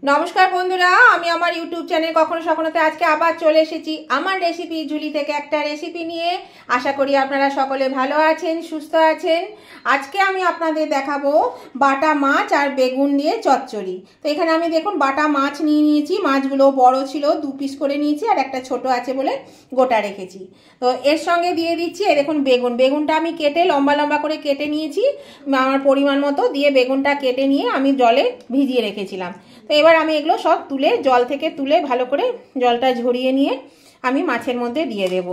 নমস্কার বন্ধুরা, আমি আমার ইউটিউব চ্যানেল কখনো সখনোতে আজকে আবার চলে এসেছি আমার রেসিপি ঝুলি থেকে একটা রেসিপি নিয়ে। আশা করি আপনারা সকলে ভালো আছেন, সুস্থ আছেন। আজকে আমি আপনাদের দেখাবো বাটা মাছ আর বেগুন দিয়ে চচ্চড়ি। তো এখানে আমি দেখুন বাটা মাছ নিয়ে নিয়েছি, মাছগুলো বড় ছিল, 2 পিস করে নিয়েছি আর একটা ছোট আছে বলে গোটা রেখেছি। তো এর সঙ্গে দিয়ে দিচ্ছি এই দেখুন বেগুনটা আমি কেটে লম্বা লম্বা করে কেটে নিয়েছি আমার পরিমাণ মতো, দিয়ে বেগুনটা কেটে নিয়ে আমি জলে ভিজিয়ে রেখেছিলাম। তো এবার আমি এগুলো সব তুলে জল থেকে তুলে ভালো করে জলটা ঝরিয়ে নিয়ে আমি মাছের মধ্যে দিয়ে দেব।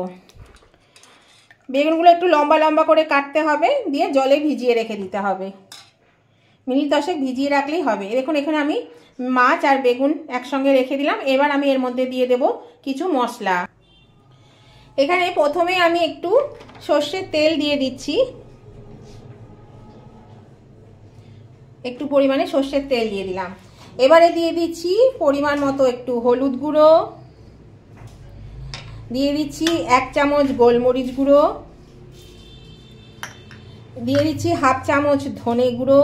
বেগুনগুলো একটু লম্বা লম্বা করে কাটতে হবে, দিয়ে জলে ভিজিয়ে রেখে দিতে হবে, মিনিট 10 ভিজিয়ে রাখলেই হবে। দেখুন এখানে আমি মাছ আর বেগুন একসঙ্গে রেখে দিলাম। এবার আমি এর মধ্যে দিয়ে দেব কিছু মশলা। এখানে প্রথমে আমি একটু সর্ষের তেল দিয়ে দিচ্ছি, একটু পরিমাণে সর্ষের তেল দিয়ে দিলাম। এবারে দিয়ে দিচ্ছি পরিমাণ মতো একটু হলুদ গুঁড়ো, দিয়ে দিচ্ছি 1 চামচ গোলমরিচ গুঁড়ো, দিয়ে দিচ্ছি 1/2 চামচ ধনে গুঁড়ো,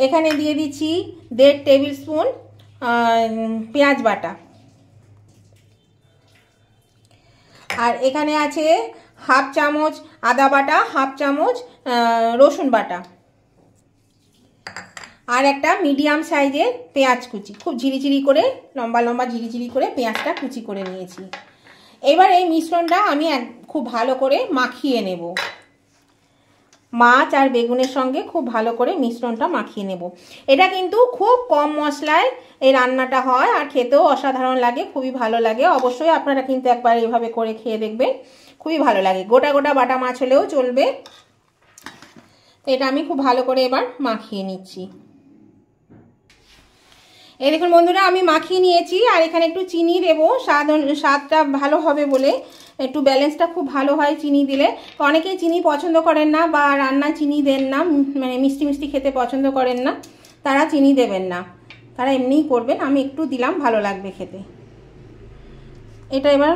এখানে দিয়ে দিচ্ছি 1.5 টেবিল স্পুন পেঁয়াজ বাটা, আর এখানে আছে 1/2 চামচ আদা বাটা, 1/2 চামচ রসুন বাটা, আর একটা মিডিয়াম সাইজের পেঁয়াজ কুচি, খুব ঝিরিঝিরি করে লম্বা লম্বা ঝিরিঝিরি করে পেঁয়াজটা কুচি করে নিয়েছি। এবার এই মিশ্রণটা আমি খুব ভালো করে মাখিয়ে নেব, মাছ আর বেগুনের সঙ্গে খুব ভালো করে মিশ্রণটা মাখিয়ে নেব। এটা কিন্তু খুব কম মশলায় এই রান্নাটা হয় আর খেতেও অসাধারণ লাগে, খুবই ভালো লাগে। অবশ্যই আপনারা কিন্তু একবার এইভাবে করে খেয়ে দেখবেন, খুবই ভালো লাগে। গোটা গোটা বাটা মাছ হলেও চলবে। এটা আমি খুব ভালো করে এবার মাখিয়ে নিচ্ছি। এই দেখুন বন্ধুরা, আমি মাখিয়ে নিয়েছি আর এখানে একটু চিনি দেবো, স্বাদটা ভালো হবে বলে, একটু ব্যালেন্সটা খুব ভালো হয় চিনি দিলে। অনেকেই চিনি পছন্দ করেন না বা রান্না চিনি দেন না, মানে মিষ্টি মিষ্টি খেতে পছন্দ করেন না, তারা চিনি দেবেন না, তারা এমনিই করবেন। আমি একটু দিলাম, ভালো লাগবে খেতে। এটা এবার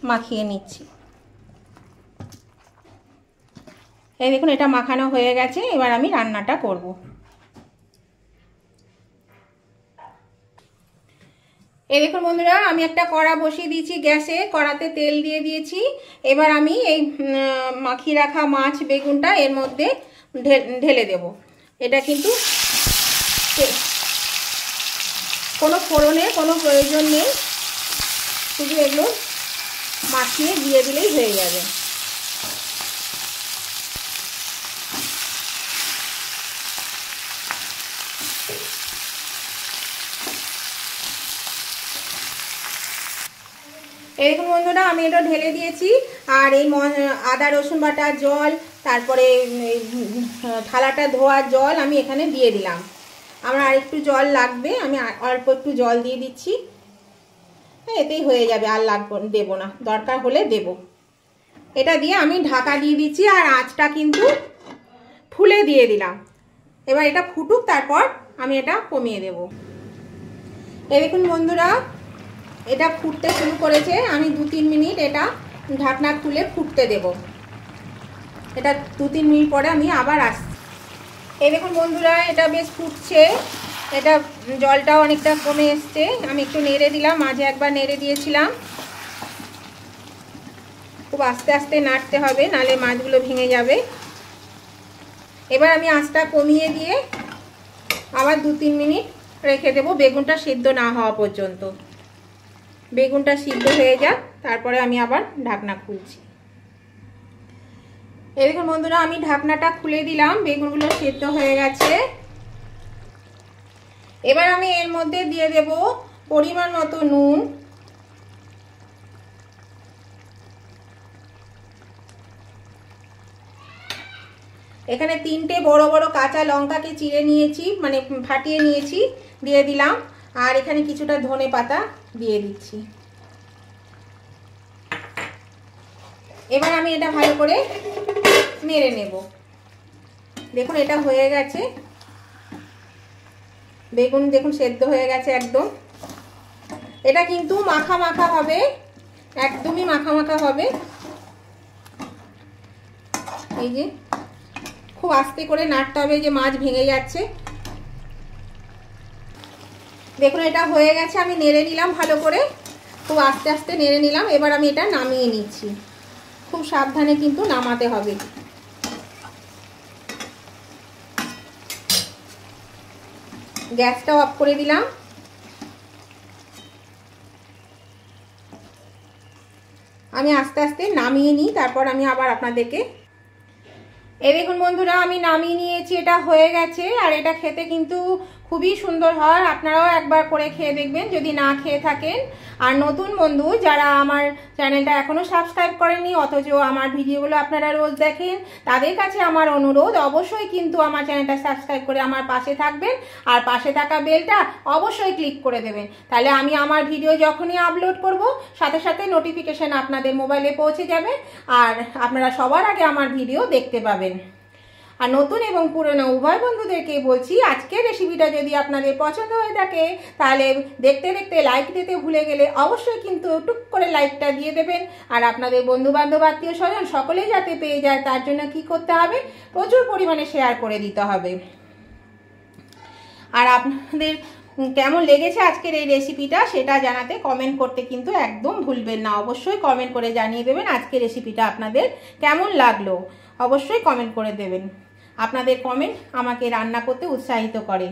মাখিয়ে নিচ্ছি। এই দেখুন এটা মাখানো হয়ে গেছে, এবার আমি রান্নাটা করব। এই দেখুন বন্ধুরা, আমি একটা কড়া বসিয়ে দিয়েছি গ্যাসে, কড়াতে তেল দিয়ে দিয়েছি। এবার আমি এই মাখিয়ে রাখা মাছ বেগুনটা এর মধ্যে ঢেলে দেব। এটা কিন্তু কোনো ফোড়নের কোনো প্রয়োজন নেই, শুধু এগুলো মাখিয়ে দিয়ে দিলেই হয়ে যাবে। এই দেখুন বন্ধুরা, আমি এটা ঢেলে দিয়েছি। আর এই আদা রসুন বাটার জল, তারপরে থালাটা ধোয়ার জল আমি এখানে দিয়ে দিলাম। আমার আর একটু জল লাগবে, আমি অল্প একটু জল দিয়ে দিচ্ছি। এতেই হয়ে যাবে, আর দেবো না, দরকার হলে দেব। এটা দিয়ে আমি ঢাকা দিয়ে দিচ্ছি আর আঁচটা কিন্তু ফুলে দিয়ে দিলাম। এবার এটা ফুটুক, তারপর আমি এটা কমিয়ে দেব। এই দেখুন বন্ধুরা, এটা ফুটতে শুরু করেছে। আমি 2-3 মিনিট এটা ঢাকনা খুলে ফুটতে দেব। এটা 2-3 মিনিট পরে আমি আবার আসছি। এই দেখুন বন্ধুরা, এটা বেশ ফুটছে, এটা জলটাও অনেকটা কমে এসছে। আমি একটু নেড়ে দিলাম, মাঝে একবার নেড়ে দিয়েছিলাম। খুব আস্তে আস্তে নাড়তে হবে, নালে মাছগুলো ভেঙে যাবে। এবার আমি আঁচটা কমিয়ে দিয়ে আবার 2-3 মিনিট রেখে দেবো, বেগুনটা সিদ্ধ না হওয়া পর্যন্ত। বেগুনটা সিদ্ধ হয়ে যাক, তারপরে আমি আবার ঢাকনা খুলছি। এই দেখুন বন্ধুরা, আমি ঢাকনাটা খুলে দিলাম, বেগুনগুলো সিদ্ধ হয়ে গেছে। এবার আমি এর মধ্যে দিয়ে দেব পরিমাণ মতো নুন, এখানে 3টে বড় বড় কাঁচা লঙ্কাকে চিড়ে নিয়েছি, মানে ফাটিয়ে নিয়েছি, দিয়ে দিলাম। আর এখানে কিছুটা ধনে পাতা দিয়ে দিচ্ছি। এবার আমি এটা ভালো করে নেড়ে নেব। দেখুন এটা হয়ে গেছে, বেগুন দেখুন সেদ্ধ হয়ে গেছে একদম। এটা কিন্তু মাখা মাখা হবে, একদমই মাখা মাখা হবে। এই যে খুব আস্তে করে নাড়তে হবে, যে মাছ ভেঙে যাচ্ছে, দেখুন এটা হয়ে গেছে, আমি নেড়ে নিলাম ভালো করে, খুব আস্তে আস্তে নেড়ে নিলাম। এবার আমি এটা নামিয়ে নিচ্ছি, খুব সাবধানে কিন্তু নামাতে হবে। গ্যাসটা অফ করে দিলাম। আমি আস্তে আস্তে নামিয়ে নিই, তারপর আমি আবার আপনাদেরকে। এই দেখুন বন্ধুরা, আমি নামিয়ে নিয়েছি, এটা হয়ে গেছে। আর এটা খেতে কিন্তু খুবই সুন্দর হয়, আপনারাও একবার করে খেয়ে দেখবেন যদি না খেয়ে থাকেন। আর নতুন বন্ধু যারা আমার চ্যানেলটা এখনও সাবস্ক্রাইব করেননি অথচ আমার ভিডিওগুলো আপনারা রোজ দেখেন, তাদের কাছে আমার অনুরোধ অবশ্যই কিন্তু আমার চ্যানেলটা সাবস্ক্রাইব করে আমার পাশে থাকবেন। আর পাশে থাকা বেলটা অবশ্যই ক্লিক করে দেবেন, তাহলে আমি আমার ভিডিও যখনই আপলোড করব সাথে সাথে নোটিফিকেশন আপনাদের মোবাইলে পৌঁছে যাবে, আর আপনারা সবার আগে আমার ভিডিও দেখতে পাবেন। আর নতুন এবং পুরনো উভয় বন্ধুদেরকে বলছি, আজকের রেসিপিটা যদি আপনাদের পছন্দ হয়ে থাকে তাহলে দেখতে দেখতে লাইক দিতে ভুলে গেলে অবশ্যই কিন্তু টুক করে লাইকটা দিয়ে দেবেন। আর আপনাদের বন্ধু বান্ধব আত্মীয় স্বজন সকলেই যাতে পেয়ে যায় তার জন্য কি করতে হবে, প্রচুর পরিমাণে শেয়ার করে দিতে হবে। আর আপনাদের কেমন লেগেছে আজকের এই রেসিপিটা সেটা জানাতে কমেন্ট করতে কিন্তু একদম ভুলবেন না, অবশ্যই কমেন্ট করে জানিয়ে দেবেন আজকের রেসিপিটা আপনাদের কেমন লাগলো, অবশ্যই কমেন্ট করে দেবেন। আপনাদের কমেন্ট আমাকে রান্না করতে উৎসাহিত করে,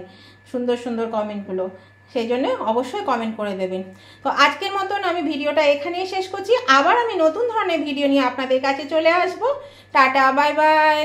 সুন্দর সুন্দর কমেন্টগুলো, সেই জন্য অবশ্যই কমেন্ট করে দেবেন। তো আজকের মতন আমি ভিডিওটা এখানেই শেষ করছি, আবার আমি নতুন ধরনের ভিডিও নিয়ে আপনাদের কাছে চলে আসবো। Tata, bye bye.